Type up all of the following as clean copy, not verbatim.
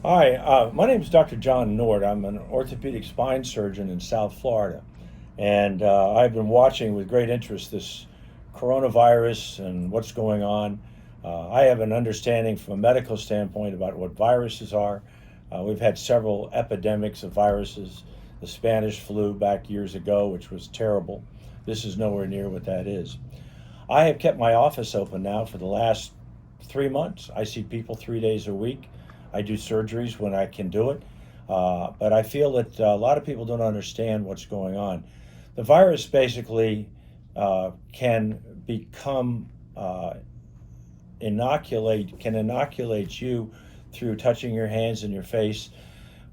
Hi, my name is Dr. John Nordt. I'm an orthopedic spine surgeon in South Florida. And I've been watching with great interest this coronavirus and what's going on. I have an understanding from a medical standpoint about what viruses are. We've had several epidemics of viruses. The Spanish flu back years ago, which was terrible. This is nowhere near what that is. I have kept my office open now for the last 3 months. I see people 3 days a week. I do surgeries when I can do it. But I feel that a lot of people don't understand what's going on. The virus basically can become can inoculate you through touching your hands and your face.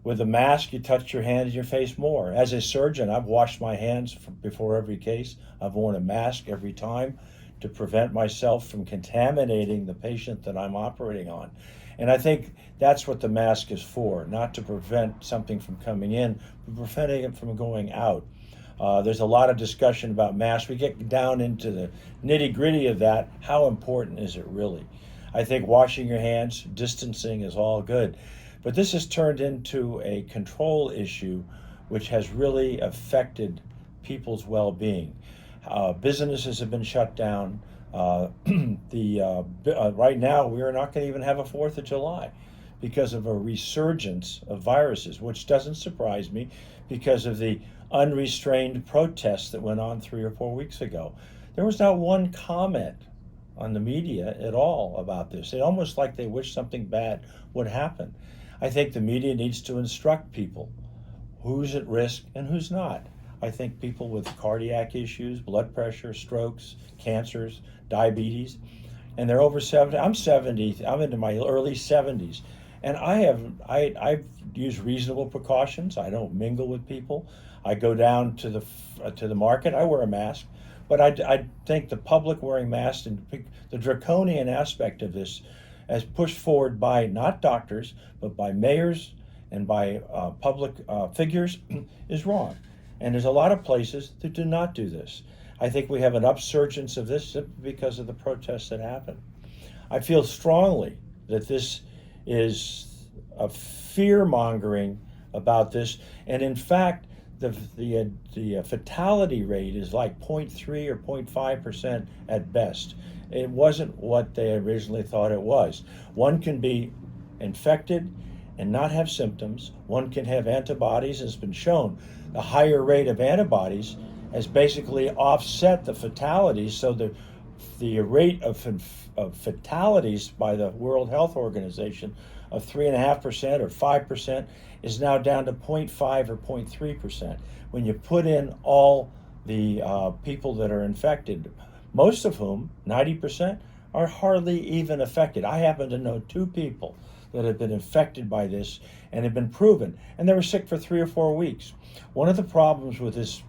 With a mask, you touch your hand and your face more. As a surgeon, I've washed my hands before every case. I've worn a mask every time to prevent myself from contaminating the patient that I'm operating on. And I think that's what the mask is for, not to prevent something from coming in, but preventing it from going out. There's a lot of discussion about masks. We get down into the nitty gritty of that. How important is it really? I think washing your hands, distancing is all good. But this has turned into a control issue, which has really affected people's well-being. Businesses have been shut down. Right now, we are not going to even have a 4th of July because of a resurgence of viruses, which doesn't surprise me because of the unrestrained protests that went on 3 or 4 weeks ago. There was not one comment on the media at all about this. It almost like they wish something bad would happen. I think the media needs to instruct people who's at risk and who's not. I think people with cardiac issues, blood pressure, strokes, cancers, diabetes, and they're over 70. I'm 70. I'm into my early 70s, and I've used reasonable precautions. I don't mingle with people. I go down to the market. I wear a mask, but I think the public wearing masks and the draconian aspect of this, as pushed forward by not doctors but by mayors and by public figures, is wrong. And there's a lot of places that do not do this. I think we have an upsurgence of this simply because of the protests that happen. I feel strongly that this is a fear mongering about this, and in fact, the fatality rate is like 0.3 or 0.5% at best. It wasn't what they originally thought it was. One can be infected and not have symptoms. One can have antibodies. It's been shown the higher rate of antibodies has basically offset the fatalities. So the rate of fatalities by the World Health Organization of 3.5% or 5% is now down to 0.5 or 0.3%. When you put in all the people that are infected, most of whom, 90%, are hardly even affected. I happen to know 2 people that have been infected by this and have been proven, and they were sick for 3 or 4 weeks. One of the problems with this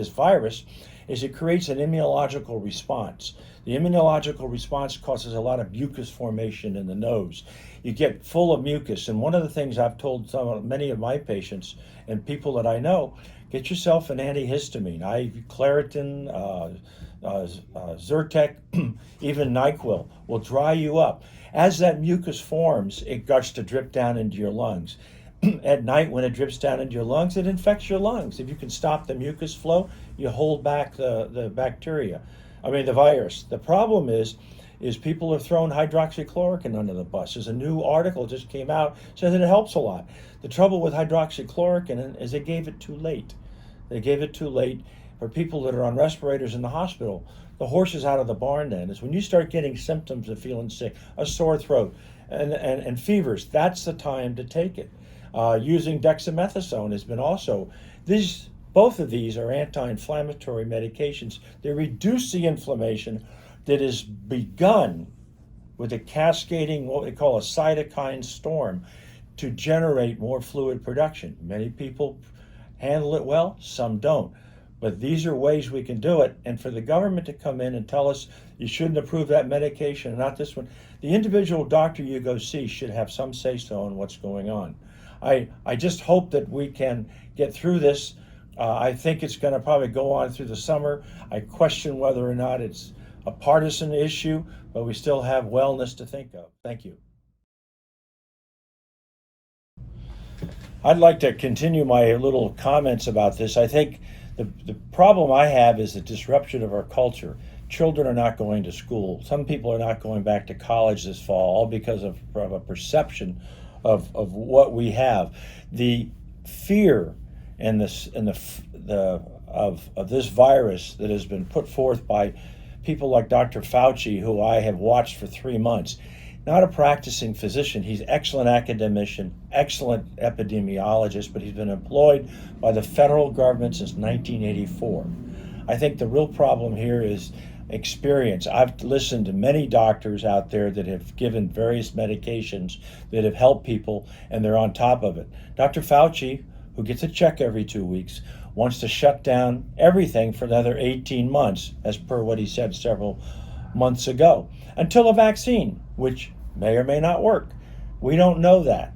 virus is it creates an immunological response. The immunological response causes a lot of mucus formation in the nose. You get full of mucus, and one of the things I've told many of my patients and people that I know, get yourself an antihistamine, Claritin, Zyrtec, even NyQuil will dry you up. As that mucus forms, it starts to drip down into your lungs. At night, when it drips down into your lungs, it infects your lungs. If you can stop the mucus flow, you hold back the the virus. The problem is people have thrown hydroxychloroquine under the bus. There's a new article just came out, says that it helps a lot. The trouble with hydroxychloroquine is they gave it too late. They gave it too late for people that are on respirators in the hospital. The horse is out of the barn then. Is when you start getting symptoms of feeling sick, a sore throat, and fevers, that's the time to take it. Using dexamethasone has been also, both of these are anti-inflammatory medications. They reduce the inflammation that is begun with a cascading, what we call a cytokine storm, to generate more fluid production. Many people handle it well, some don't. But these are ways we can do it. And for the government to come in and tell us you shouldn't approve that medication and not this one, the individual doctor you go see should have some say-so on what's going on. I just hope that we can get through this. I think it's going to probably go on through the summer. I question whether or not it's a partisan issue, but we still have wellness to think of. Thank you. I'd like to continue my little comments about this. I think the problem I have is the disruption of our culture. Children are not going to school. Some people are not going back to college this fall, all because of a perception of what we have. The fear and of this virus that has been put forth by people like Dr. Fauci, who I have watched for 3 months. Not a practicing physician. He's an excellent academician, excellent epidemiologist, but he's been employed by the federal government since 1984. I think the real problem here is experience. I've listened to many doctors out there that have given various medications that have helped people, and they're on top of it. Dr. Fauci, who gets a check every 2 weeks, wants to shut down everything for another 18 months, as per what he said several months ago, until a vaccine, which may or may not work. We don't know that.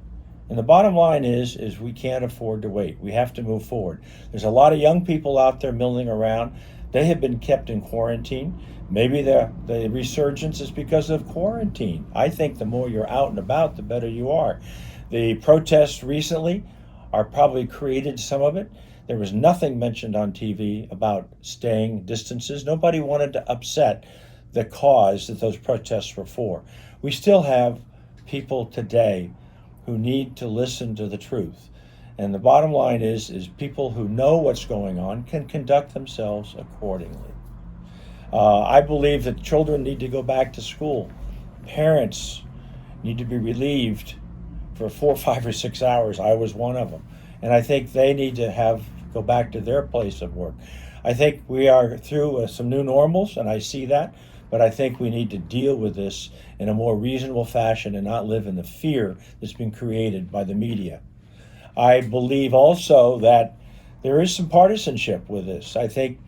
And the bottom line is we can't afford to wait. We have to move forward. There's a lot of young people out there milling around. They have been kept in quarantine. Maybe the resurgence is because of quarantine. I think the more you're out and about, the better you are. The protests recently are probably created some of it. There was nothing mentioned on TV about staying distances. Nobody wanted to upset the cause that those protests were for. We still have people today who need to listen to the truth. And the bottom line is people who know what's going on can conduct themselves accordingly. I believe that children need to go back to school. Parents need to be relieved for 4, 5, or 6 hours. I was one of them. And I think they need to go back to their place of work. I think we are through some new normals, and I see that. But I think we need to deal with this in a more reasonable fashion and not live in the fear that's been created by the media. I believe also that there is some partisanship with this. I think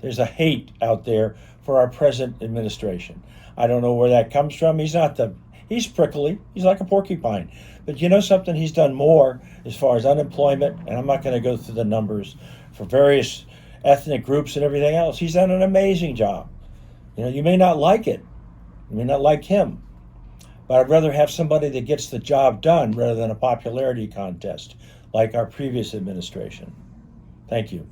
there's a hate out there for our present administration. I don't know where that comes from. He's prickly. He's like a porcupine. But you know something? He's done more as far as unemployment, and I'm not going to go through the numbers for various ethnic groups and everything else. He's done an amazing job. You know, you may not like it. You may not like him. But I'd rather have somebody that gets the job done rather than a popularity contest like our previous administration. Thank you.